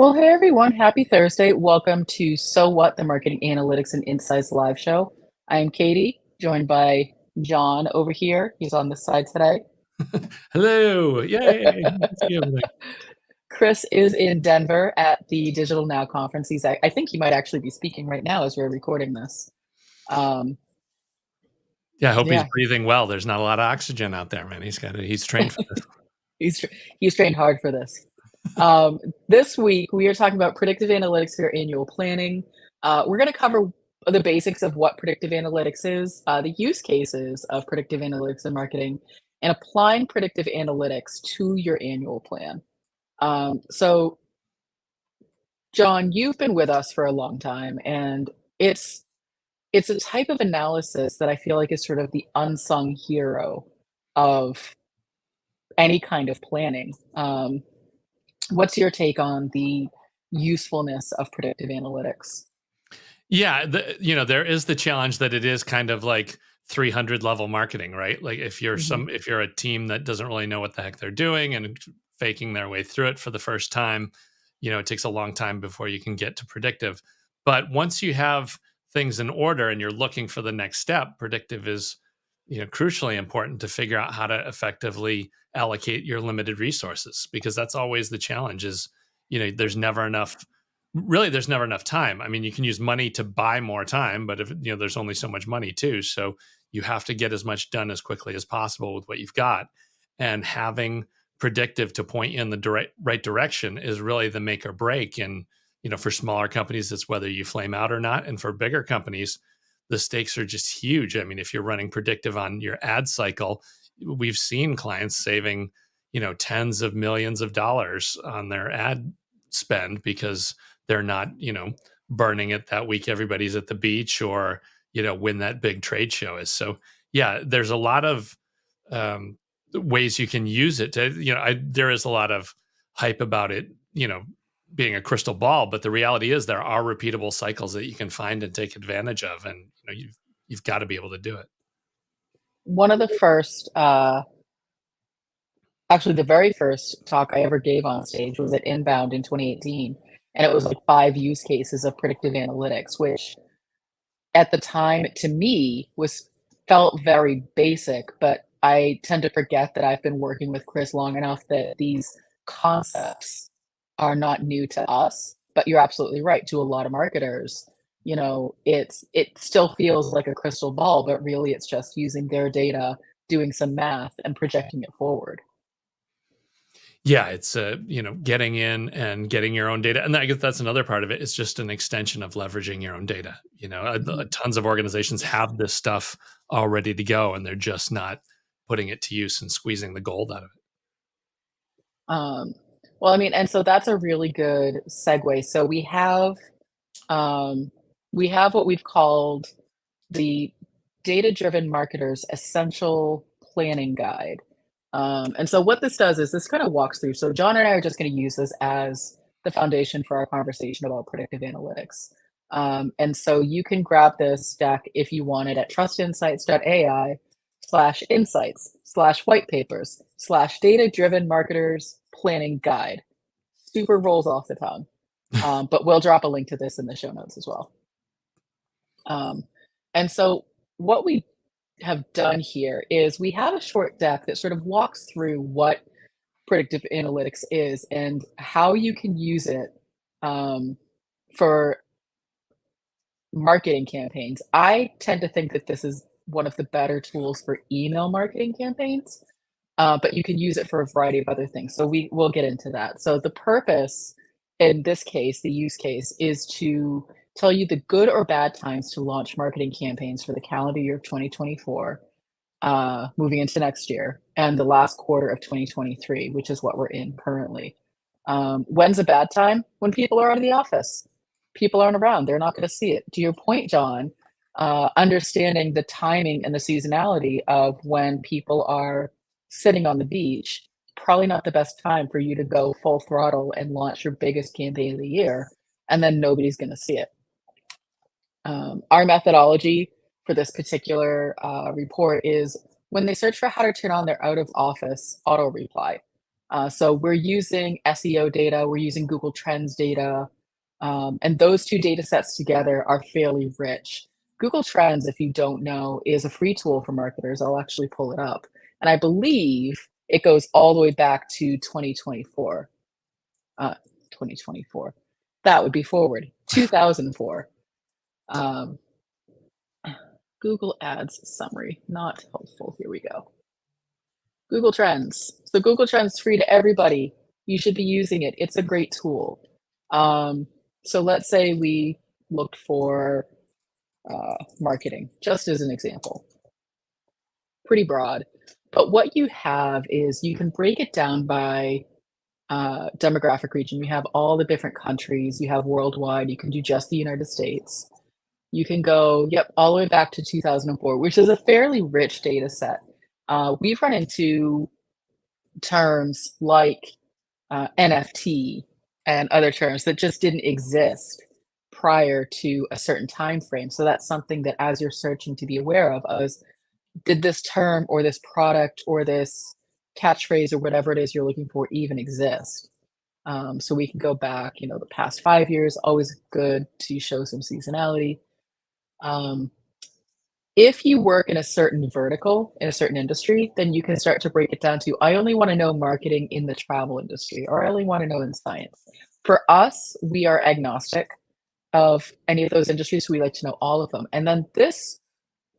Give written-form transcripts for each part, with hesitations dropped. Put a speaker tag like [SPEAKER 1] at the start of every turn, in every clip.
[SPEAKER 1] Well, hey everyone, happy Thursday. Welcome to So What, the Marketing Analytics and Insights live show. I am Katie, joined by John over here. He's on this side today.
[SPEAKER 2] Hello. Yay. Good to see everything.
[SPEAKER 1] Chris is in Denver at the Digital Now conference. I think he might actually be speaking right now as we're recording this. Um,
[SPEAKER 2] Yeah, I hope he's
[SPEAKER 1] yeah,
[SPEAKER 2] breathing well. There's not a lot of oxygen out there, man. He's trained for this.
[SPEAKER 1] he's he's trained hard for this. Um, this week we are talking about predictive analytics for your annual planning. We're going to cover the basics of what predictive analytics is, the use cases of predictive analytics in marketing, and applying predictive analytics to your annual plan. So, John, you've been with us for a long time, and it's it's a type of analysis that I feel like is sort of the unsung hero of any kind of planning. What's your take on the usefulness of predictive analytics?
[SPEAKER 2] Yeah, there is the challenge that it is kind of like 300 level marketing, right? Like
[SPEAKER 1] Mhm.
[SPEAKER 2] if you're a team that doesn't really know what the heck they're doing and faking their way through it for the first time, it takes a long time before you can get to predictive. But once you have things in order and you're looking for the next step, predictive is, crucially important to figure out how to effectively allocate your limited resources, because that's always the challenge is, there's never enough time. I mean, you can use money to buy more time, but if there's only so much money too. So you have to get as much done as quickly as possible with what you've got. And having predictive to point you in the right direction is really the make or break. And for smaller companies, it's whether you flame out or not. And for bigger companies, the stakes are just huge. I mean, if you're running predictive on your ad cycle, we've seen clients saving tens of millions of dollars on their ad spend because they're not, burning it that week. Everybody's at the beach or, when that big trade show is. So yeah, there's a lot of ways you can use it to, there is a lot of hype about it, being a crystal ball, but the reality is there are repeatable cycles that you can find and take advantage of. And, you've got to be able to do it.
[SPEAKER 1] One of the first, actually, the very first talk I ever gave on stage was at Inbound in 2018, and it was like 5 use cases of predictive analytics, which at the time, to me, was felt very basic, but I tend to forget that I've been working with Chris long enough that these concepts are not new to us. But you're absolutely right, to a lot of marketers, it still feels like a crystal ball, but really it's just using their data, doing some math, and projecting it forward.
[SPEAKER 2] Yeah, it's getting in and getting your own data, and I guess that's another part of it. It's just an extension of leveraging your own data.
[SPEAKER 1] Mhm.
[SPEAKER 2] Tons of organizations have this stuff all ready to go, and they're just not putting it to use and squeezing the gold out of it.
[SPEAKER 1] Um, well, I mean, and so that's a really good segue. So um, we have what we've called the Data-Driven Marketer's Essential Planning Guide. And so what this does is this kind of walks through. So John and I are just going to use this as the foundation for our conversation about predictive analytics. And so you can grab this deck if you want it at trustinsights.ai/insights/white papers/data driven marketers planning guide. Super rolls off the tongue. But we'll drop a link to this in the show notes as well. Um, and so what we have done here is we have a short deck that sort of walks through what predictive analytics is and how you can use it um, for marketing campaigns. I tend to think that this is one of the better tools for email marketing campaigns, but you can use it for a variety of other things. So we'll get into that. So the purpose in this case, the use case, is to tell you the good or bad times to launch marketing campaigns for the calendar year of 2024, moving into next year, and the last quarter of 2023, which is what we're in currently. When's a bad time? When people are out of the office. People aren't around. They're not going to see it. To your point, John, understanding the timing and the seasonality of when people are sitting on the beach, probably not the best time for you to go full throttle and launch your biggest campaign of the year, and then nobody's going to see it. Our methodology for this particular report is when they search for how to turn on their out of office auto reply. So we're using SEO data, we're using Google Trends data, and those two data sets together are fairly rich. Google Trends, if you don't know, is a free tool for marketers. I'll actually pull it up. And I believe it goes all the way back to 2024. 2024. That would be forward. 2004. Um, Google Ads summary, not helpful. Here we go. Google Trends. So Google Trends free to everybody. You should be using it. It's a great tool. So let's say we looked for marketing, just as an example. Pretty broad. But what you have is you can break it down by demographic region. You have all the different countries. You have worldwide. You can do just the United States. You can go, yep, all the way back to 2004, which is a fairly rich data set. We've run into terms like NFT and other terms that just didn't exist prior to a certain time frame. So that's something that as you're searching to be aware of is, did this term or this product or this catchphrase or whatever it is you're looking for even exist? So we can go back, the past 5 years, always good to show some seasonality. If you work in a certain vertical, in a certain industry, then you can start to break it down to, I only want to know marketing in the travel industry, or I only want to know in science. For us, we are agnostic of any of those industries. So we like to know all of them. And then this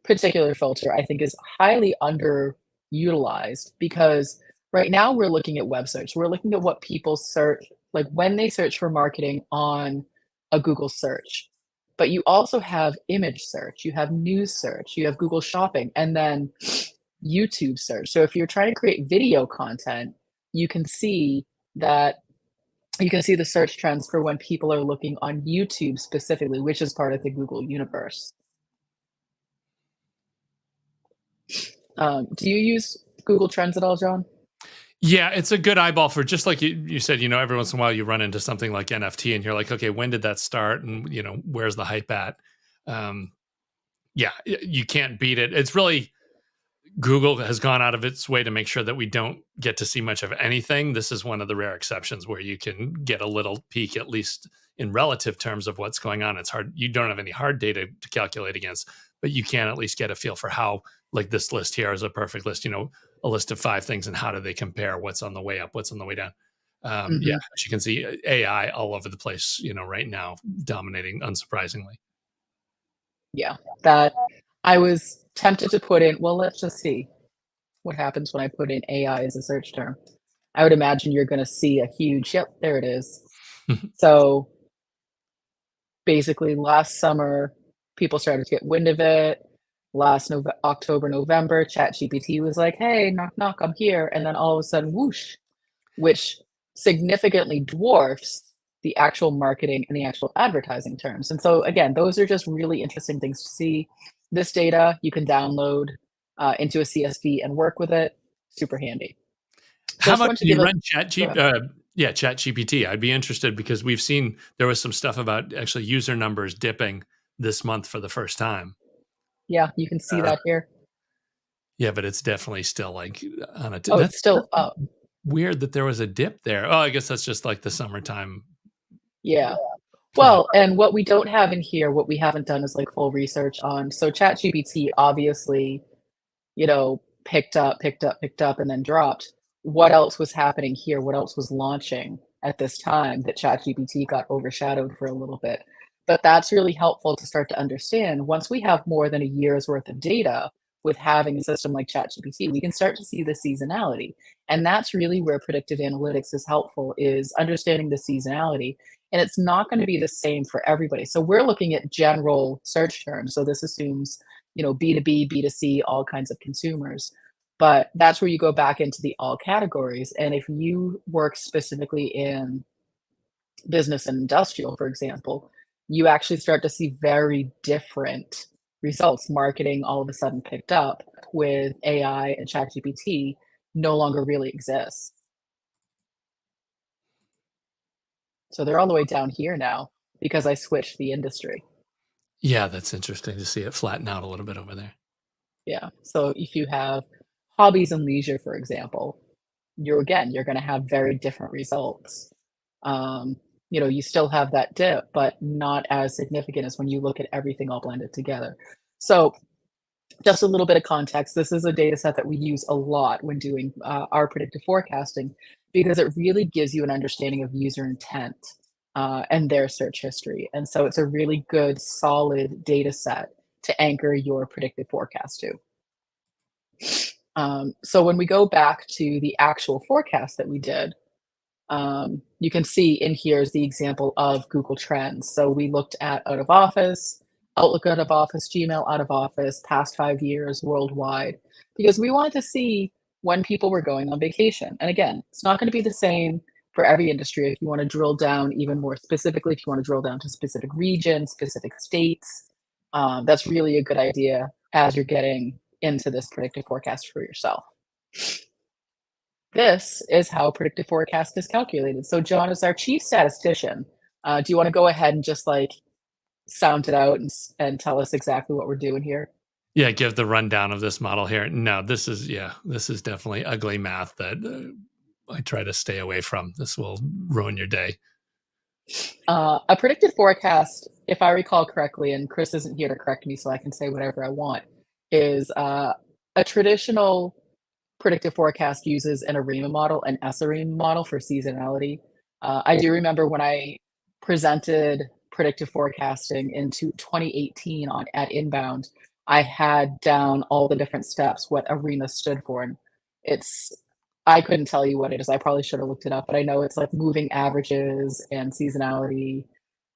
[SPEAKER 1] particular filter, I think, is highly underutilized because right now we're looking at web search. We're looking at what people search, like when they search for marketing on a Google search. But you also have image search, you have news search, you have Google Shopping, and then YouTube search. So if you're trying to create video content, you can see that you can see the search trends for when people are looking on YouTube specifically, which is part of the Google universe. Do you use Google Trends at all, John?
[SPEAKER 2] Yeah, it's a good eyeball for, just like you said, every once in a while you run into something like NFT and you're like, okay, when did that start? And, where's the hype at? Yeah, you can't beat it. It's really, Google has gone out of its way to make sure that we don't get to see much of anything. This is one of the rare exceptions where you can get a little peek, at least in relative terms, of what's going on. It's hard. You don't have any hard data to calculate against, but you can at least get a feel for how, like this list here is a perfect list, a list of 5 things and how do they compare? What's on the way up? What's on the way down? Yeah, as you can see, AI all over the place, right now, dominating, unsurprisingly.
[SPEAKER 1] Yeah, that I was tempted to put in, well, let's just see what happens when I put in AI as a search term. I would imagine you're going to see a huge, yep, there it is. So basically, last summer, people started to get wind of it. Last October, November, ChatGPT was like, hey, knock, knock, I'm here. And then all of a sudden, whoosh, which significantly dwarfs the actual marketing and the actual advertising terms. And so, again, those are just really interesting things to see. This data you can download into a CSV and work with it. Super handy.
[SPEAKER 2] How
[SPEAKER 1] Just
[SPEAKER 2] much
[SPEAKER 1] want to
[SPEAKER 2] do you
[SPEAKER 1] give a
[SPEAKER 2] run ChatGPT? I'd be interested because we've seen there was some stuff about actually user numbers dipping this month for the first time.
[SPEAKER 1] yeah, you can see
[SPEAKER 2] Uh,
[SPEAKER 1] that here.
[SPEAKER 2] yeah, but it's definitely still like on a.
[SPEAKER 1] Oh,
[SPEAKER 2] That's
[SPEAKER 1] it's still up.
[SPEAKER 2] weird that there was a dip there. Oh, I guess that's just like the summertime
[SPEAKER 1] Yeah.
[SPEAKER 2] problem.
[SPEAKER 1] Well, and what we don't have in here, what we haven't done is like full research on. So ChatGPT obviously, picked up, picked up, picked up, and then dropped. What else was happening here? What else was launching at this time that ChatGPT got overshadowed for a little bit? But that's really helpful to start to understand. Once we have more than a year's worth of data with having a system like ChatGPT, we can start to see the seasonality. And that's really where predictive analytics is helpful, is understanding the seasonality. And it's not going to be the same for everybody. So we're looking at general search terms. So this assumes, B2B, B2C, all kinds of consumers. But that's where you go back into the all categories. And if you work specifically in business and industrial, for example, you actually start to see very different results. Marketing all of a sudden picked up with AI, and ChatGPT no longer really exists. So they're all the way down here now because I switched the industry.
[SPEAKER 2] Yeah, that's interesting to see it flatten out a little bit over there.
[SPEAKER 1] Yeah. So if you have hobbies and leisure, for example, you're going to have very different results. Um, you still have that dip, but not as significant as when you look at everything all blended together. So just a little bit of context. This is a data set that we use a lot when doing our predictive forecasting because it really gives you an understanding of user intent and their search history. And so it's a really good, solid data set to anchor your predictive forecast to. So when we go back to the actual forecast that we did, you can see in here is the example of Google Trends. So we looked at out of office, Outlook out of office, Gmail out of office, past 5 years worldwide, because we wanted to see when people were going on vacation. And again, it's not going to be the same for every industry. If you want to drill down even more specifically, if you want to drill down to specific regions, specific states, that's really a good idea as you're getting into this predictive forecast for yourself. This is how predictive forecast is calculated. So John is our chief statistician. Do you want to go ahead and just like sound it out and tell us exactly what we're doing here?
[SPEAKER 2] Yeah, give the rundown of this model here. No, this is definitely ugly math that I try to stay away from. This will ruin your day.
[SPEAKER 1] A predictive forecast, if I recall correctly, and Chris isn't here to correct me, so I can say whatever I want, is a traditional predictive forecast uses an ARIMA model, an SREMA model for seasonality. I do remember when I presented predictive forecasting into 2018 on at Inbound, I had down all the different steps what ARIMA stood for, and it's I couldn't tell you what it is. I probably should have looked it up, but I know it's like moving averages and seasonality.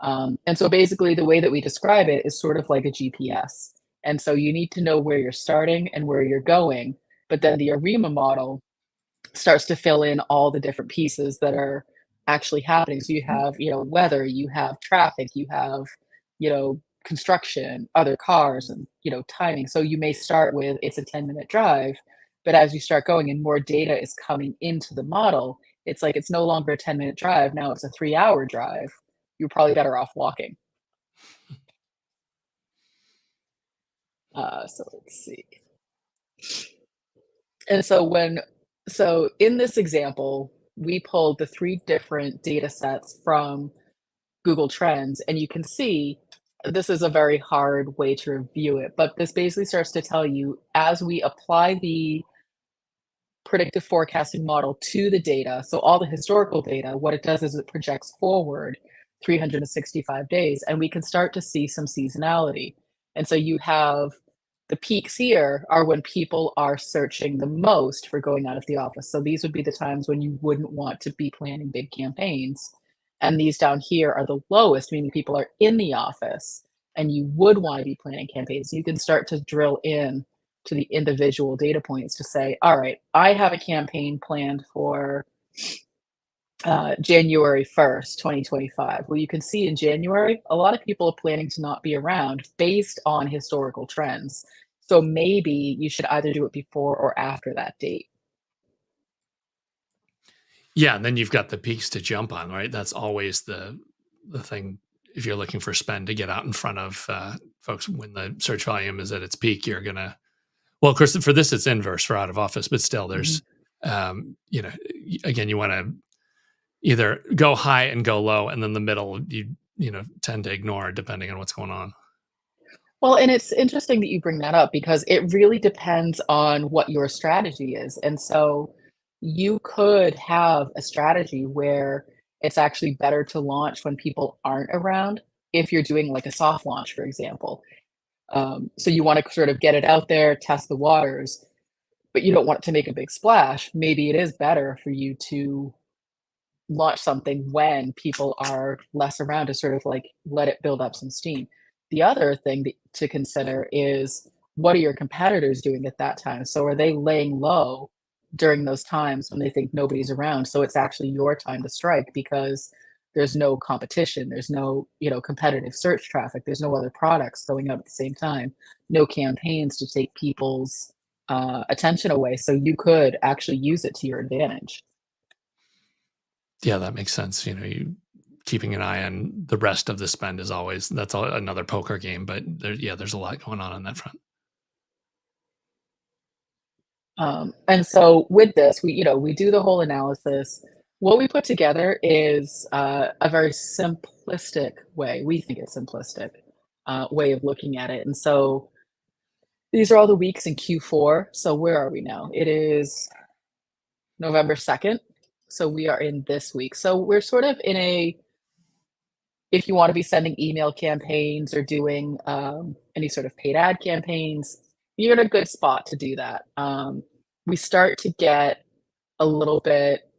[SPEAKER 1] And so basically, the way that we describe it is sort of like a GPS. And so you need to know where you're starting and where you're going, but then the ARIMA model starts to fill in all the different pieces that are actually happening. So you have, weather, you have traffic, you have, construction, other cars, and, timing. So you may start with it's a 10-minute drive, but as you start going and more data is coming into the model, it's like it's no longer a 10-minute drive. Now it's a 3-hour drive. You're probably better off walking. So let's see. And so in this example, we pulled the 3 different data sets from Google Trends, and you can see this is a very hard way to review it, but this basically starts to tell you as we apply the predictive forecasting model to the data, so all the historical data, what it does is it projects forward 365 days, and we can start to see some seasonality. And so you have the peaks here are when people are searching the most for going out of the office. So these would be the times when you wouldn't want to be planning big campaigns. And these down here are the lowest, meaning people are in the office and you would want to be planning campaigns. You can start to drill in to the individual data points to say, all right, I have a campaign planned for January 1st, 2025. Well, you can see in January, a lot of people are planning to not be around based on historical trends. So maybe you should either do it before or after that date.
[SPEAKER 2] Yeah, and then you've got the peaks to jump on, right? That's always the thing. If you're looking for spend to get out in front of folks when the search volume is at its peak, you're gonna. Well, of course, for this it's inverse for out of office, but still, there's, again, you want to either go high and go low, and then the middle you tend to ignore depending on what's going on.
[SPEAKER 1] Well, and it's interesting that you bring that up because it really depends on what your strategy is. And so you could have a strategy where it's actually better to launch when people aren't around if you're doing like a soft launch, for example. So you want to sort of get it out there, test the waters, but you don't want it to make a big splash. Maybe it is better for you to launch something when people are less around to sort of like let it build up some steam. The other thing to consider is what are your competitors doing at that time? So are they laying low during those times when they think nobody's around? So it's actually your time to strike because there's no competition, there's no, competitive search traffic, there's no other products going out at the same time, no campaigns to take people's attention away. So you could actually use it to your advantage.
[SPEAKER 2] Yeah, that makes sense. You keeping an eye on the rest of the spend is always another poker game, but there's a lot going on that front.
[SPEAKER 1] And so with this, we do the whole analysis. What we put together is a very simplistic way. We think it's simplistic way of looking at it. And so these are all the weeks in Q4. So where are we now? It is November 2nd. So we are in this week. So we're sort of in a, if you want to be sending email campaigns or doing any sort of paid ad campaigns, you're in a good spot to do that. We start to get a little bit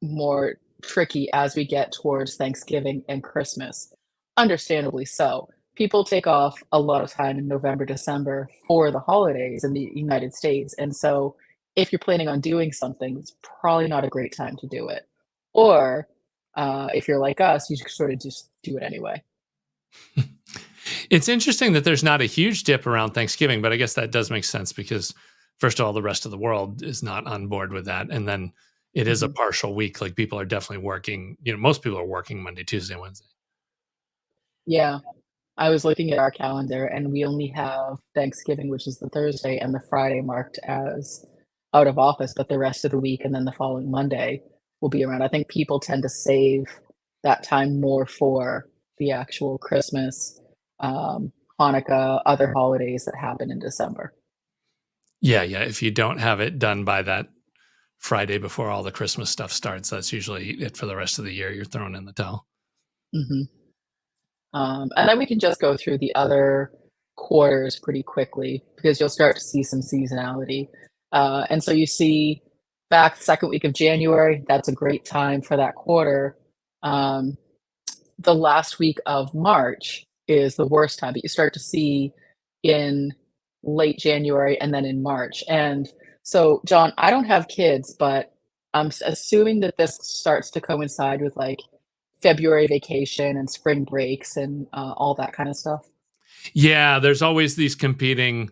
[SPEAKER 1] more tricky as we get towards Thanksgiving and Christmas. Understandably so. People take off a lot of time in November, December for the holidays in the United States. And so if you're planning on doing something, it's probably not a great time to do it. Or if you're like us, you sort of just do it anyway.
[SPEAKER 2] It's interesting that there's not a huge dip around Thanksgiving, but I guess that does make sense because, first of all, the rest of the world is not on board with that. And then it is a
[SPEAKER 1] Mhm.
[SPEAKER 2] partial week. Like people are definitely working, most people are working Monday, Tuesday, Wednesday.
[SPEAKER 1] Yeah. I was looking at our calendar and we only have Thanksgiving, which is the Thursday, and the Friday marked as out of office, but the rest of the week and then the following Monday will be around. I think people tend to save that time more for the actual Christmas, Hanukkah, other holidays that happen in December.
[SPEAKER 2] Yeah. Yeah. If you don't have it done by that Friday before all the Christmas stuff starts, that's usually it for the rest of the year. You're throwing in the towel.
[SPEAKER 1] Mhm. And then we can just go through the other quarters pretty quickly because you'll start to see some seasonality. And so you see back second week of January, that's a great time for that quarter. Um, the last week of March is the worst time, but you start to see in late January and then in March. And so, John, I don't have kids, but assuming that this starts to coincide with like February vacation and spring breaks and all that kind of stuff.
[SPEAKER 2] Yeah. There's always these competing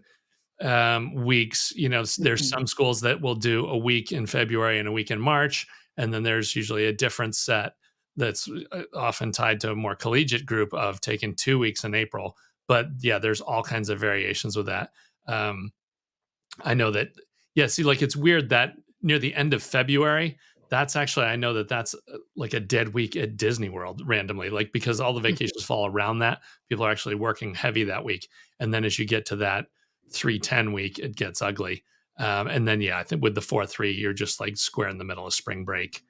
[SPEAKER 2] weeks. There's
[SPEAKER 1] Mhm.
[SPEAKER 2] some schools that will do a week in February and a week in March, and then there's usually a different set that's often tied to a more collegiate group of taking 2 weeks in April. But yeah, there's all kinds of variations with that. Um, I know that. Yeah, see, like it's weird that near the end of February, that's actually I know that that's like a dead week at Disney World randomly, like because all the vacations fall around that. People are actually working heavy that week, and then as you get to that 3-10 week, it gets ugly. And then yeah, I think with the 4-3, you're just like square in the middle of spring break.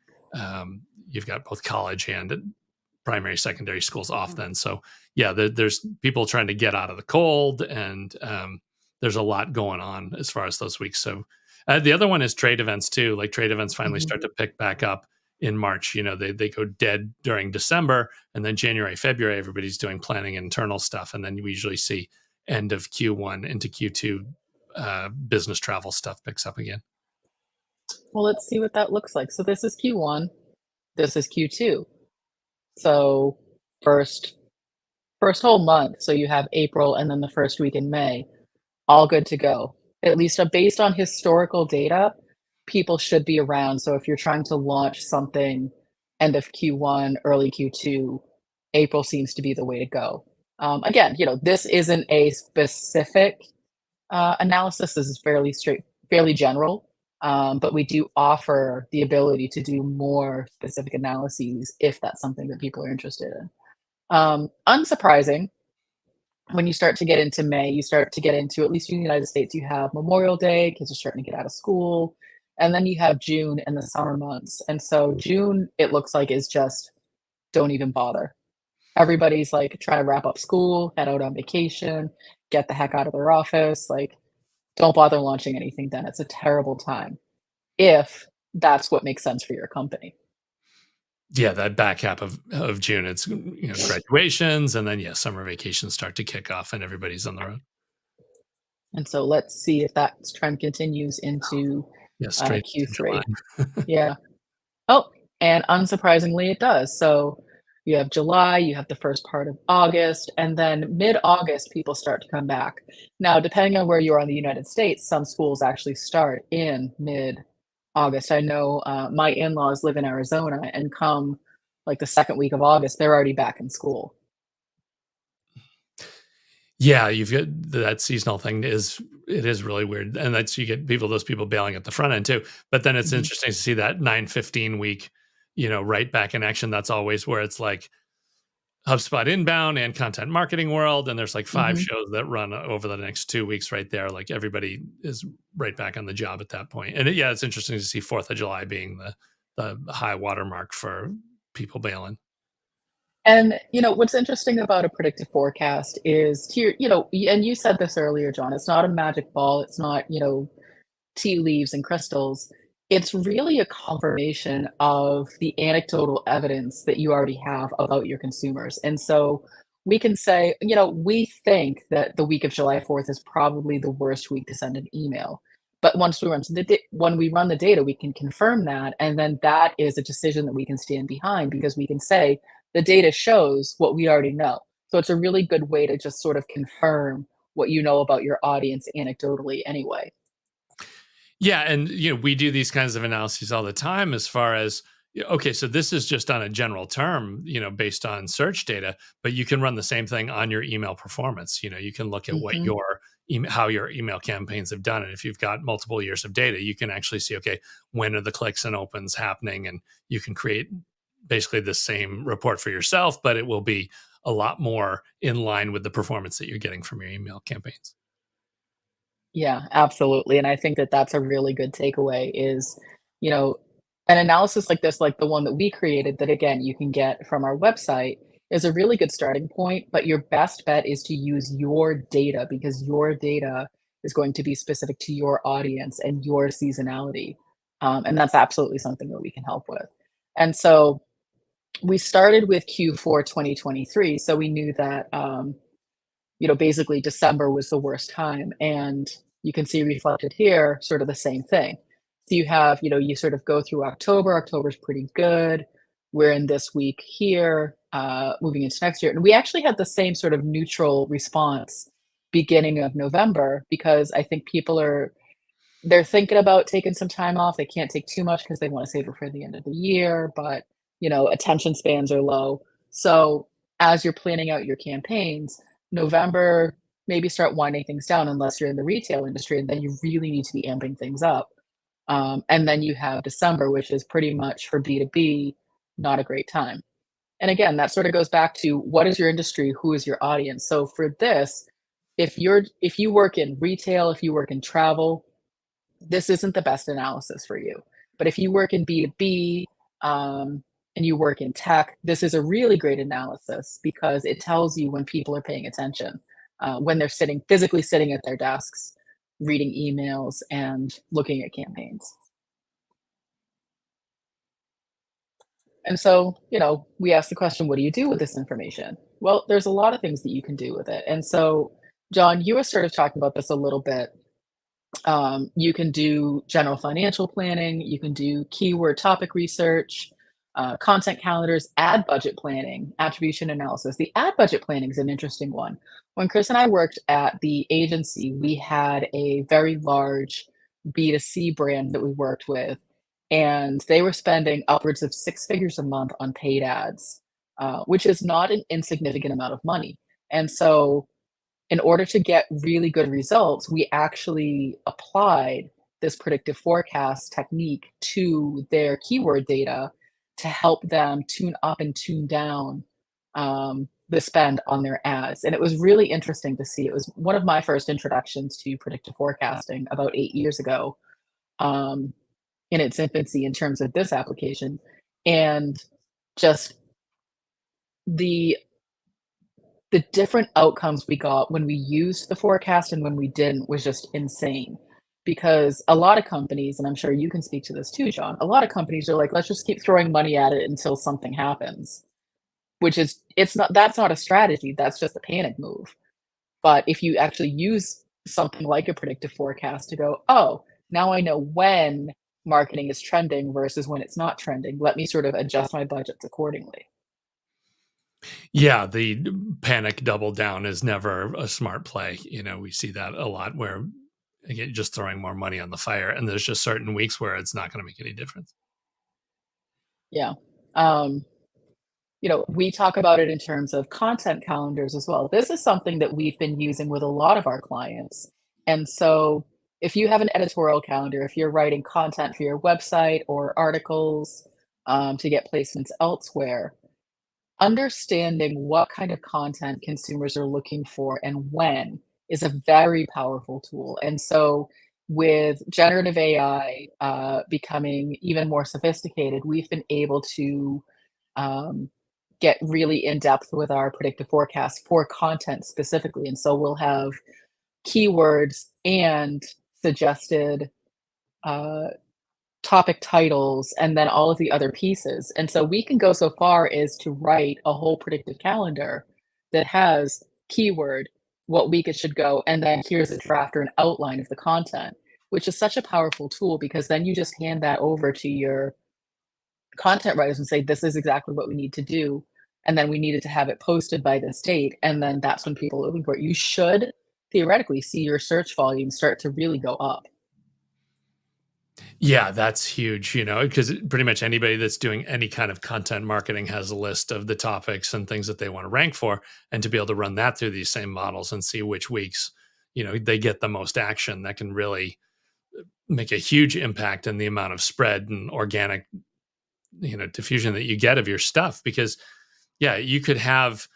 [SPEAKER 2] You've got both college and primary, secondary schools off then. So yeah, there's people trying to get out of the cold, and there's a lot going on as far as those weeks. So the other one is trade events too. Like trade events finally
[SPEAKER 1] Mhm.
[SPEAKER 2] start to pick back up in March. They go dead during December, and then January, February, everybody's doing planning internal stuff, and then we usually see end of Q1 into Q2 business travel stuff picks up again.
[SPEAKER 1] Well, let's see what that looks like. So this is Q1, this is Q2. So first first whole month. So you have April and then the first week in May, all good to go. At least based on historical data, people should be around. So if you're trying to launch something end of Q1, early Q2, April seems to be the way to go. Again, this isn't a specific analysis. This is fairly general, but we do offer the ability to do more specific analyses if that's something that people are interested in. Unsurprising, when you start to get into May, you start to get into, at least in the United States, you have Memorial Day, kids are starting to get out of school, and then you have June and the summer months. And so June, it looks like, is just don't even bother. Everybody's like trying to wrap up school, head out on vacation, get the heck out of their office. Like, don't bother launching anything then. It's a terrible time if that's what makes sense for your company.
[SPEAKER 2] Yeah, that back half of June, it's graduations, and then yeah, summer vacations start to kick off, and everybody's on the road.
[SPEAKER 1] And so let's see if that trend continues into
[SPEAKER 2] Yeah, straight to July.
[SPEAKER 1] Q3. Yeah. Oh, and unsurprisingly, it does. So you have July, you have the first part of August, and then mid-August, people start to come back. Now, depending on where you are in the United States, some schools actually start in mid-August. I know my in-laws live in Arizona, and come like the second week of August, they're already back in school.
[SPEAKER 2] Yeah, you've got that seasonal thing is It is really weird, and that's you get those people bailing at the front end too. But then it's
[SPEAKER 1] Mhm,
[SPEAKER 2] interesting to see that 9-15 week, right back in action. That's always where it's like HubSpot inbound and content marketing world, and there's like 5
[SPEAKER 1] mhm.
[SPEAKER 2] shows that run over the next 2 weeks right there. Like everybody is right back on the job at that point. And yeah, it's interesting to see 4th of July being the high watermark for people bailing.
[SPEAKER 1] And, what's interesting about a predictive forecast is to your and you said this earlier, John, it's not a magic ball, it's not, tea leaves and crystals. It's really a confirmation of the anecdotal evidence that you already have about your consumers. And so we can say, we think that the week of July 4th is probably the worst week to send an email. But when we run the data, we can confirm that, and then that is a decision that we can stand behind because we can say the data shows what we already know. So it's a really good way to just sort of confirm what you know about your audience anecdotally anyway.
[SPEAKER 2] Yeah, and we do these kinds of analyses all the time as far as okay, so this is just on a general term, based on search data, but you can run the same thing on your email performance. You can look at what
[SPEAKER 1] Mhm.
[SPEAKER 2] your how your email campaigns have done, and if you've got multiple years of data, you can actually see okay, when are the clicks and opens happening, and you can create basically the same report for yourself, but it will be a lot more in line with the performance that you're getting from your email campaigns.
[SPEAKER 1] Yeah, absolutely, and I think that that's a really good takeaway is, you know, an analysis like this, like the one that we created that again, you can get from our website, is a really good starting point, but your best bet is to use your data because your data is going to be specific to your audience and your seasonality, and that's absolutely something that we can help with. And so, we started with Q4 2023, so we knew that, basically December was the worst time. And you can see reflected here sort of the same thing. So you have, you sort of go through October. October's pretty good. We're in this week here, moving into next year. And we actually had the same sort of neutral response beginning of November because I think they're thinking about taking some time off. They can't take too much because they want to save it for the end of the year, but attention spans are low. So as you're planning out your campaigns, November, maybe start winding things down unless you're in the retail industry, and then you really need to be amping things up. And then you have December, which is pretty much for B2B, not a great time. And again, that sort of goes back to what is your industry, who is your audience. So for this, if you work in retail, if you work in travel, this isn't the best analysis for you. But if you work in B2B, and you work in tech, this is a really great analysis because it tells you when people are paying attention, when they're physically sitting at their desks, reading emails and looking at campaigns. And so, we ask the question, what do you do with this information? Well, there's a lot of things that you can do with it. And so, John, you were sort of talking about this a little bit. You can do general financial planning, you can do keyword topic research, content calendars, ad budget planning, attribution analysis. The ad budget planning is an interesting one. When Chris and I worked at the agency, we had a very large B2C brand that we worked with, and they were spending upwards of 6 figures a month on paid ads, which is not an insignificant amount of money. And so in order to get really good results, we actually applied this predictive forecast technique to their keyword data to help them tune up and tune down the spend on their ads. And it was really interesting to see. It was one of my first introductions to predictive forecasting about 8 years ago, um, in its infancy in terms of this application. And just the the different outcomes we got when we used the forecast and when we didn't was just insane. Because a lot of companies, and I'm sure you can speak to this too, John, a lot of companies are like, let's just keep throwing money at it until something happens, which is, that's not a strategy. That's just a panic move. But if you actually use something like a predictive forecast to go, oh, now I know when marketing is trending versus when it's not trending, let me sort of adjust my budgets accordingly.
[SPEAKER 2] Yeah, the panic double down is never a smart play. We see that a lot where again, just throwing more money on the fire, and there's just certain weeks where it's not going to make any difference.
[SPEAKER 1] Yeah. Um, we talk about it in terms of content calendars as well. This is something that we've been using with a lot of our clients. And so if you have an editorial calendar, if you're writing content for your website or articles to get placements elsewhere, understanding what kind of content consumers are looking for and when is a very powerful tool. And so, with generative AI becoming even more sophisticated, we've been able to um, get really in depth with our predictive forecast for content specifically. And so, we'll have keywords and suggested uh, topic titles and then all of the other pieces. And so we can go so far as to write a whole predictive calendar that has keyword, what week it should go, and then here's a draft or an outline of the content, which is such a powerful tool because then you just hand that over to your content writers and say, this is exactly what we need to do. And then we needed to have it posted by this date. And then that's when people are looking for it. You should theoretically see your search volume start to really go up.
[SPEAKER 2] Yeah, that's huge, because pretty much anybody that's doing any kind of content marketing has a list of the topics and things that they want to rank for. And to be able to run that through these same models and see which weeks, they get the most action, that can really make a huge impact in the amount of spread and organic, diffusion that you get of your stuff. Because yeah, you could have,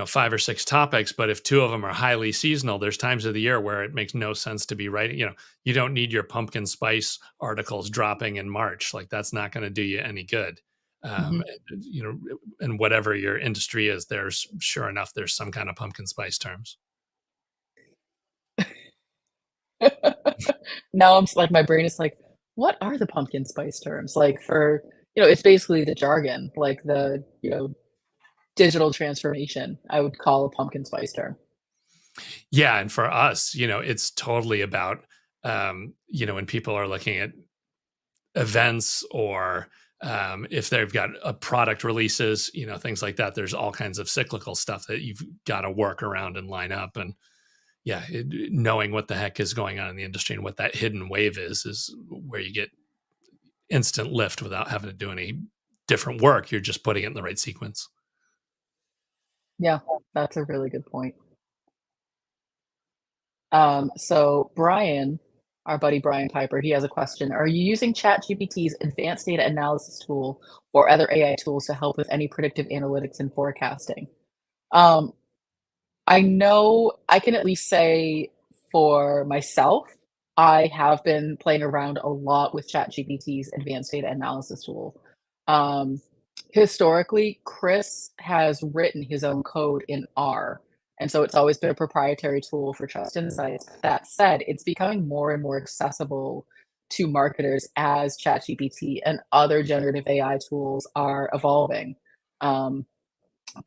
[SPEAKER 2] 5 or 6 topics, but if 2 of them are highly seasonal, there's times of the year where it makes no sense to be writing. You don't need your pumpkin spice articles dropping in March. Like, that's not going to do you any good. Um,
[SPEAKER 1] Mhm.
[SPEAKER 2] and whatever your industry is, there's sure enough, there's some kind of pumpkin spice terms.
[SPEAKER 1] Now like my brain is like, what are the pumpkin spice terms? Like for, it's basically the jargon, like the, digital transformation, I would call a pumpkin spice term.
[SPEAKER 2] Yeah, and for us, it's totally about, when people are looking at events or if they've got a product releases, things like that. There's all kinds of cyclical stuff that you've got to work around and line up. And yeah, knowing what the heck is going on in the industry and what that hidden wave is where you get instant lift without having to do any different work. You're just putting it in the right sequence.
[SPEAKER 1] Yeah, that's a really good point. So Brian, our buddy Brian Piper, he has a question. Are you using ChatGPT's advanced data analysis tool or other AI tools to help with any predictive analytics and forecasting? Um, I know I can at least say for myself, I have been playing around a lot with ChatGPT's advanced data analysis tool. Um, Historically, Chris has written his own code in R, and so it's always been a proprietary tool for Trust Insights. That said, it's becoming more and more accessible to marketers as ChatGPT and other generative AI tools are evolving. Um,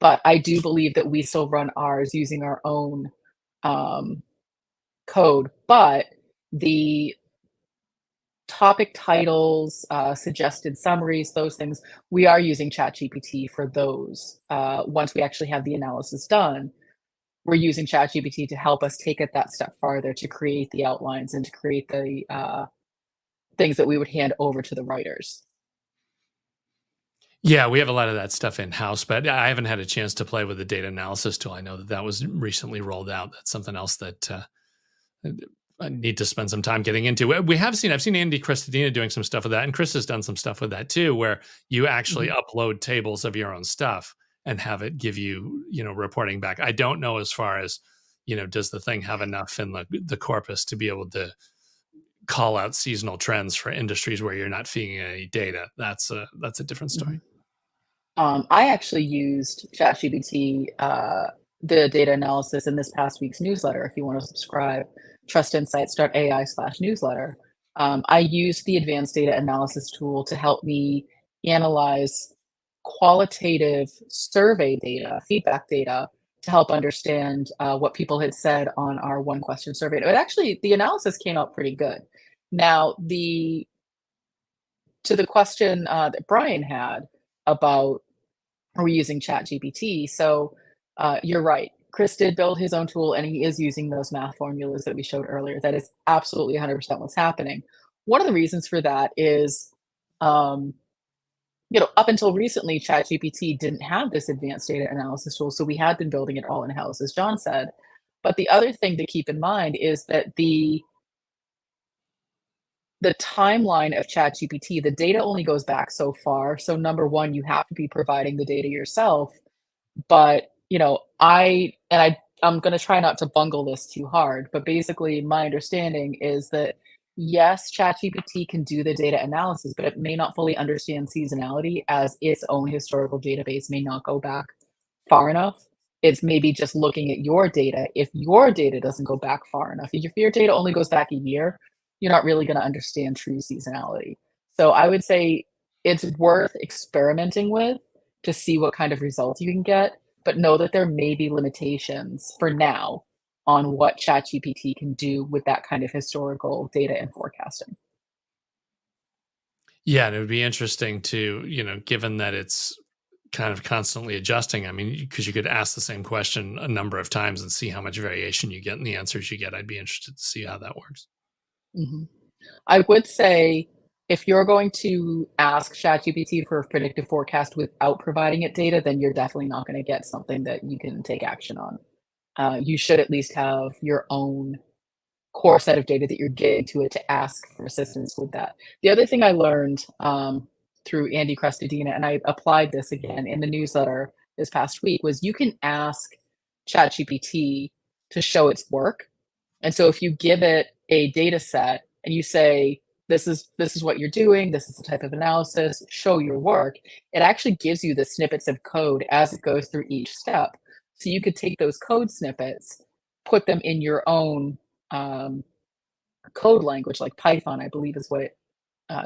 [SPEAKER 1] but I do believe that we still run ours using our own um, code. But the topic titles, suggested summaries, those things, we are using ChatGPT for those. Once we actually have the analysis done, we're using ChatGPT to help us take it that step farther to create the outlines and to create the things that we would hand over to the writers.
[SPEAKER 2] Yeah, we have a lot of that stuff in house, but I haven't had a chance to play with the data analysis tool. I know that was recently rolled out. That's something else that I need to spend some time getting into. I've seen Andy Christadina doing some stuff with that, and Chris has done some stuff with that too, where you actually
[SPEAKER 1] Mhm.
[SPEAKER 2] upload tables of your own stuff and have it give you, reporting back. I don't know as far as, does the thing have enough in the corpus to be able to call out seasonal trends for industries where you're not feeding any data? That's a different story.
[SPEAKER 1] Mhm. I actually used ChatGPT, the data analysis in this past week's newsletter. If you want to subscribe, trustinsights.ai/newsletter. I used the advanced data analysis tool to help me analyze qualitative survey data, feedback data, to help understand what people had said on our one question survey. It actually, the analysis came out pretty good. Now, the to the question that Brian had about are we using ChatGPT? So you're right. Chris did build his own tool and he is using those math formulas that we showed earlier. That is absolutely 100% what's happening. One of the reasons for that is, um, up until recently, ChatGPT didn't have this advanced data analysis tool. So we had been building it all in house, as John said. But the other thing to keep in mind is that the timeline of ChatGPT, the data only goes back so far. So number one, you have to be providing the data yourself. But, I'm gonna try not to bungle this too hard, but basically my understanding is that, yes, ChatGPT can do the data analysis, but it may not fully understand seasonality as its own historical database may not go back far enough. It's maybe just looking at your data. If your data doesn't go back far enough, if your data only goes back a year, you're not really gonna understand true seasonality. So I would say it's worth experimenting with to see what kind of results you can get, but know that there may be limitations for now on what ChatGPT can do with that kind of historical data and forecasting.
[SPEAKER 2] Yeah, and it would be interesting to, given that it's kind of constantly adjusting. I mean, because you could ask the same question a number of times and see how much variation you get in the answers you get. I'd be interested to see how that works.
[SPEAKER 1] Mhm. I would say if you're going to ask ChatGPT for a predictive forecast without providing it data, then you're definitely not gonna get something that you can take action on. You should at least have your own core set of data that you're getting to it to ask for assistance with that. The other thing I learned through Andy Crestodina, and I applied this again in the newsletter this past week, was you can ask ChatGPT to show its work. And so if you give it a data set and you say, this is what you're doing, this is the type of analysis, show your work, it actually gives you the snippets of code as it goes through each step. So you could take those code snippets, put them in your own um, code language, like Python, I believe is what it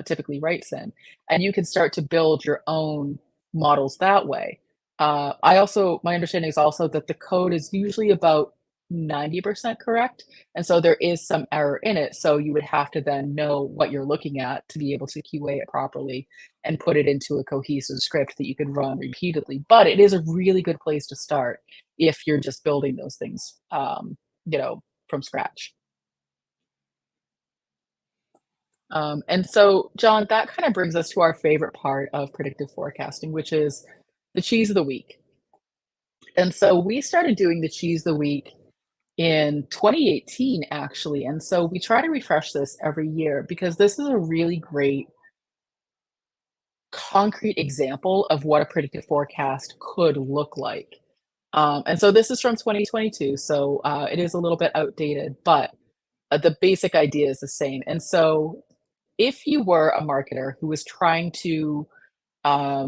[SPEAKER 1] typically writes in, and you can start to build your own models that way. My understanding is also that the code is usually about 90% correct, and so there is some error in it. So you would have to then know what you're looking at to be able to QA it properly and put it into a cohesive script that you can run repeatedly. But it is a really good place to start if you're just building those things, from scratch. And so, John, that kind of brings us to our favorite part of predictive forecasting, which is the cheese of the week. And so we started doing the cheese of the week in 2018, actually. And so we try to refresh this every year because this is a really great concrete example of what a predictive forecast could look like. And so this is from 2022, so it is a little bit outdated, but the basic idea is the same. And so if you were a marketer who was trying to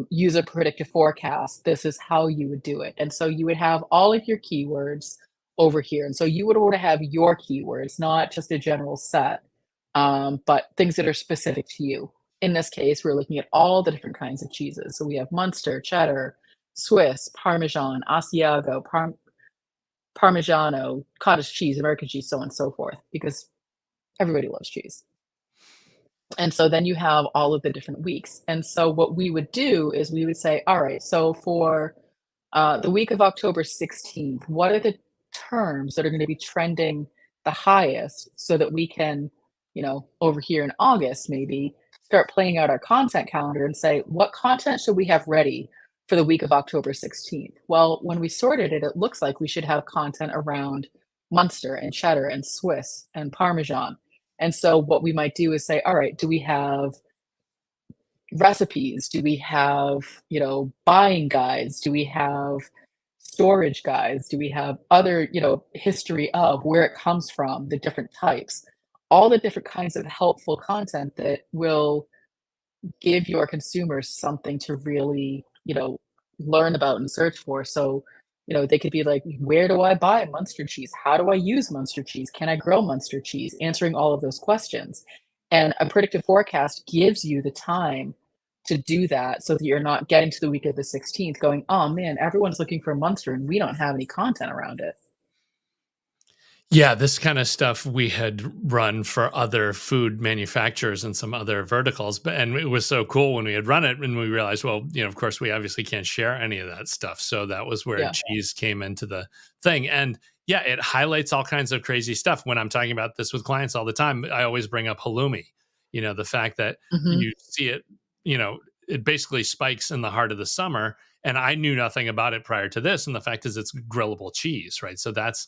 [SPEAKER 1] use a predictive forecast, this is how you would do it. And so you would have all of your keywords over here. And so you would want to have your keywords, not just a general set, but things that are specific to you. In this case, we're looking at all the different kinds of cheeses. So we have Munster, cheddar, Swiss, Parmesan, Asiago, Parmigiano, cottage cheese, American cheese, so on and so forth, because everybody loves cheese. And so then you have all of the different weeks. And so what we would do is we would say, all right, so for the week of October 16th, what are the terms that are going to be trending the highest so that we can, over here in August, maybe start playing out our content calendar and say, what content should we have ready for the week of October 16th? Well, when we sorted it, it looks like we should have content around Munster and cheddar and Swiss and Parmesan. And so what we might do is say, all right, do we have recipes? Do we have, buying guides? Do we have storage guides? Do we have other, history of where it comes from, the different types, all the different kinds of helpful content that will give your consumers something to really, learn about and search for. So, they could be like, where do I buy Munster cheese? How do I use Munster cheese? Can I grow Munster cheese? Answering all of those questions. And a predictive forecast gives you the time to do that so that you're not getting to the week of the 16th going, oh man, everyone's looking for Munster and we don't have any content around it.
[SPEAKER 2] Yeah, this kind of stuff we had run for other food manufacturers and some other verticals, but and it was so cool when we had run it and we realized, well, of course, we obviously can't share any of that stuff. So that was where
[SPEAKER 1] Yeah.
[SPEAKER 2] cheese came into the thing. And yeah, it highlights all kinds of crazy stuff. When I'm talking about this with clients all the time, I always bring up halloumi. The fact that
[SPEAKER 1] Hmm.
[SPEAKER 2] you see it, it basically spikes in the heart of the summer. And I knew nothing about it prior to this. And the fact is, it's grillable cheese, right? So that's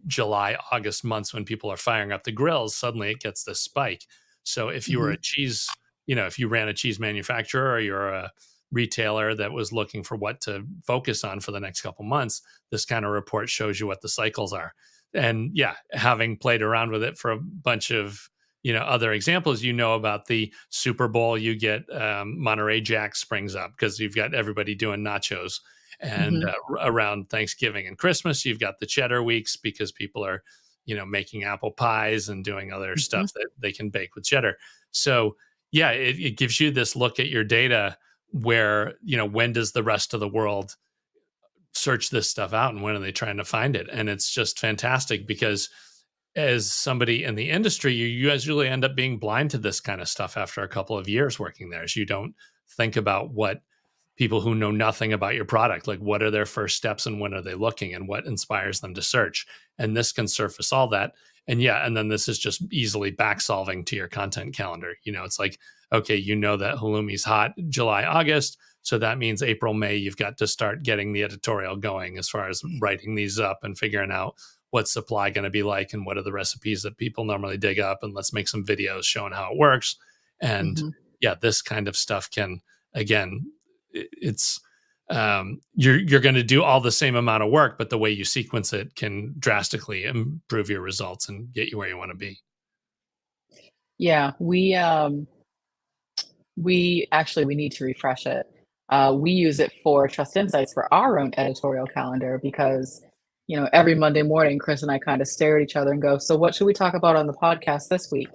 [SPEAKER 2] July, August months when people are firing up the grills, suddenly it gets this spike. So if you were
[SPEAKER 1] Hmm.
[SPEAKER 2] a cheese, if you ran a cheese manufacturer, or you're a retailer that was looking for what to focus on for the next couple months, this kind of report shows you what the cycles are. And yeah, having played around with it for a bunch of other examples, about the Super Bowl, you get Monterey Jack springs up because you've got everybody doing nachos. And
[SPEAKER 1] Hmm.
[SPEAKER 2] around Thanksgiving and Christmas, you've got the cheddar weeks because people are making apple pies and doing other
[SPEAKER 1] Hmm.
[SPEAKER 2] stuff that they can bake with cheddar. So yeah, it gives you this look at your data where when does the rest of the world search this stuff out, and when are they trying to find it? And it's just fantastic because as somebody in the industry, you usually end up being blind to this kind of stuff after a couple of years working there, as you don't think about what people who know nothing about your product, like what are their first steps and when are they looking and what inspires them to search. And this can surface all that. And yeah, and then this is just easily back solving to your content calendar. It's like, okay, that halloumi's hot July, August. So that means April, May, you've got to start getting the editorial going as far as writing these up and figuring out what's supply going to be like and what are the recipes that people normally dig up. And let's make some videos showing how it works. And
[SPEAKER 1] Hmm.
[SPEAKER 2] yeah, this kind of stuff can, again, it's you're going to do all the same amount of work, but the way you sequence it can drastically improve your results and get you where you want to be.
[SPEAKER 1] Yeah, we need to refresh it. We use it for Trust Insights for our own editorial calendar because, every Monday morning, Chris and I kind of stare at each other and go, "So, what should we talk about on the podcast this week?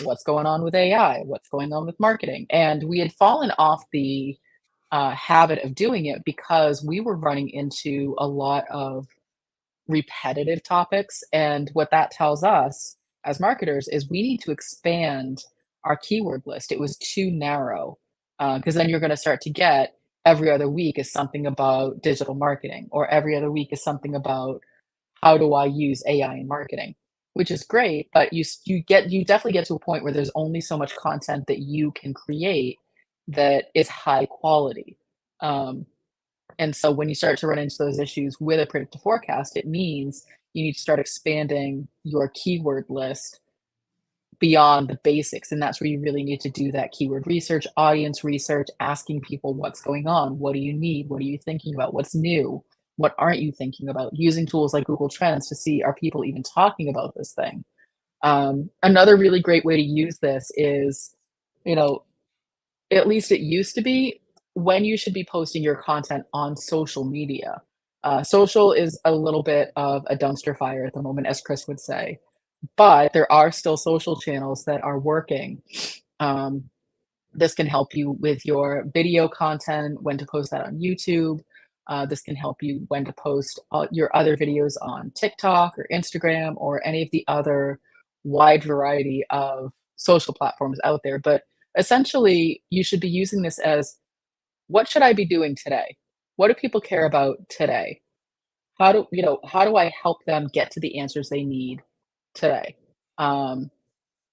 [SPEAKER 1] What's going on with AI? What's going on with marketing?" And we had fallen off the habit of doing it because we were running into a lot of repetitive topics. And what that tells us as marketers is we need to expand our keyword list. It was too narrow because then you're going to start to get every other week is something about digital marketing, or every other week is something about how do I use AI in marketing, which is great. But you definitely get to a point where there's only so much content that you can create that is high quality. Um, and so when you start to run into those issues with a predictive forecast, it means you need to start expanding your keyword list beyond the basics. And that's where you really need to do that keyword research, audience research, asking people what's going on, what do you need, what are you thinking about, what's new, what aren't you thinking about, using tools like Google Trends to see are people even talking about this thing. Another really great way to use this is, you know, at least it used to be, when you should be posting your content on social media. Social is a little bit of a dumpster fire at the moment, as Chris would say, but there are still social channels that are working. Um, this can help you with your video content, when to post that on YouTube. This can help you when to post your other videos on TikTok or Instagram or any of the other wide variety of social platforms out there. But essentially, you should be using this as, what should I be doing today? What do people care about today? How do I help them get to the answers they need today? Um,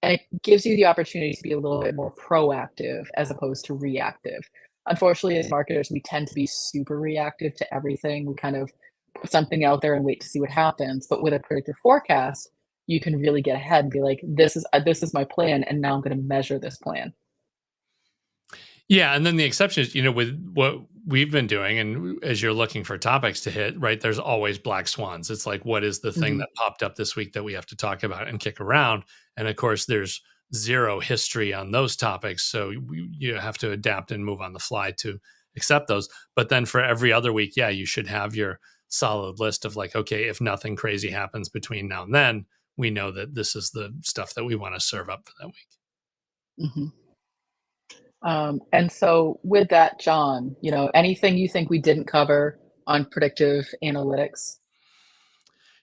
[SPEAKER 1] and it gives you the opportunity to be a little bit more proactive as opposed to reactive. Unfortunately, as marketers, we tend to be super reactive to everything. We kind of put something out there and wait to see what happens. But with a predictive forecast, you can really get ahead and be like, this is my plan, and now I'm going to measure this plan.
[SPEAKER 2] Yeah, and then the exception is, with what we've been doing, and as you're looking for topics to hit, right, there's always black swans. It's like, what is the thing
[SPEAKER 1] Mhm.
[SPEAKER 2] that popped up this week that we have to talk about and kick around? And of course, there's zero history on those topics. So you have to adapt and move on the fly to accept those. But then for every other week, yeah, you should have your solid list of like, okay, if nothing crazy happens between now and then, we know that this is the stuff that we want to serve up for that week.
[SPEAKER 1] Mhm. And so with that, John, anything you think we didn't cover on predictive analytics?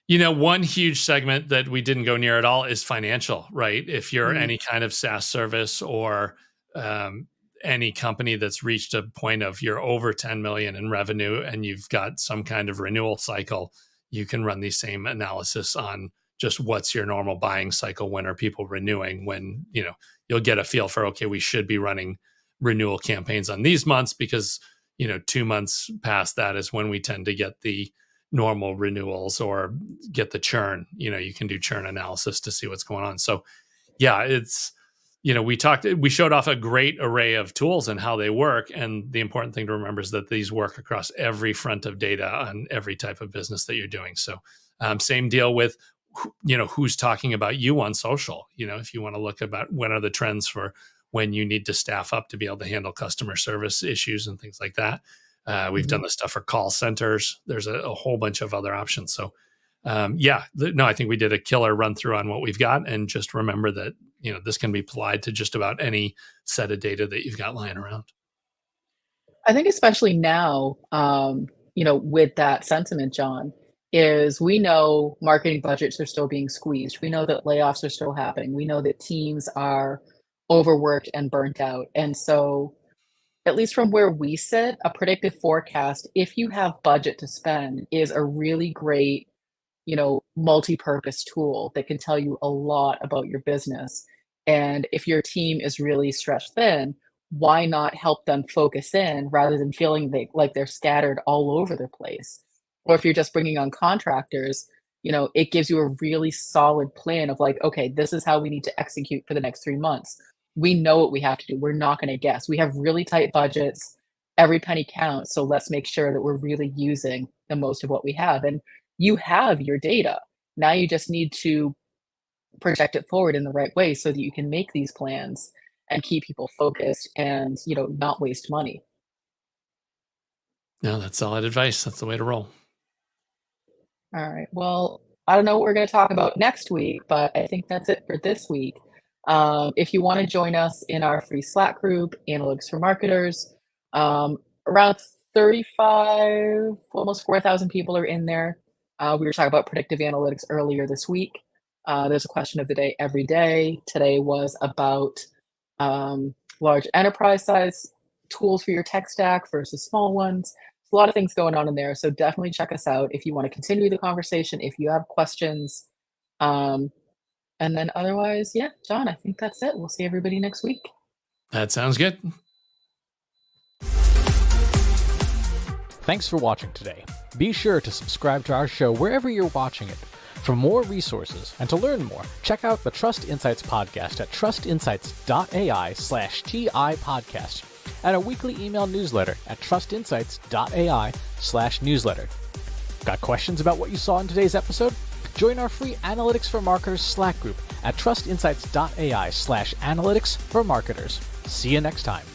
[SPEAKER 2] One huge segment that we didn't go near at all is financial, right? If you're
[SPEAKER 1] Mm.
[SPEAKER 2] any kind of SaaS service or um, any company that's reached a point of you're over 10 million in revenue and you've got some kind of renewal cycle, you can run the same analysis on just what's your normal buying cycle. When are people renewing? When, you'll get a feel for, okay, we should be running renewal campaigns on these months because, 2 months past that is when we tend to get the normal renewals or get the churn. You can do churn analysis to see what's going on. So yeah, it's, we showed off a great array of tools and how they work. And the important thing to remember is that these work across every front of data on every type of business that you're doing. So same deal with, who's talking about you on social. If you want to look about what are the trends for when you need to staff up to be able to handle customer service issues and things like that. We've done this stuff for call centers. There's a whole bunch of other options. So I think we did a killer run through on what we've got. And just remember that, this can be applied to just about any set of data that you've got lying around.
[SPEAKER 1] I think especially now, with that sentiment, John, is we know marketing budgets are still being squeezed. We know that layoffs are still happening. We know that teams are overworked and burnt out. And so, at least from where we sit, a predictive forecast, if you have budget to spend, is a really great, multi-purpose tool that can tell you a lot about your business. And if your team is really stretched thin, why not help them focus in rather than feeling like they're scattered all over the place? Or if you're just bringing on contractors, it gives you a really solid plan of like, okay, this is how we need to execute for the next 3 months. We know what we have to do. We're not going to guess. We have really tight budgets. Every penny counts. So let's make sure that we're really using the most of what we have. And you have your data. Now you just need to project it forward in the right way so that you can make these plans and keep people focused and, not waste money.
[SPEAKER 2] No, that's solid advice. That's the way to roll.
[SPEAKER 1] All right. Well, I don't know what we're going to talk about next week, but I think that's it for this week. If you want to join us in our free Slack group, Analytics for Marketers, around 35, almost 4,000 people are in there. We were talking about predictive analytics earlier this week. There's a question of the day every day. Today was about large enterprise size tools for your tech stack versus small ones. There's a lot of things going on in there. So definitely check us out if you want to continue the conversation, if you have questions. And then otherwise, yeah, John, I think that's it. We'll see everybody next week.
[SPEAKER 2] That sounds good.
[SPEAKER 3] Thanks for watching today. Be sure to subscribe to our show wherever you're watching it. For more resources and to learn more, check out the Trust Insights podcast at trustinsights.ai/TI podcast and a weekly email newsletter at trustinsights.ai/newsletter. Got questions about what you saw in today's episode? Join our free Analytics for Marketers Slack group at trustinsights.ai/analytics for marketers. See you next time.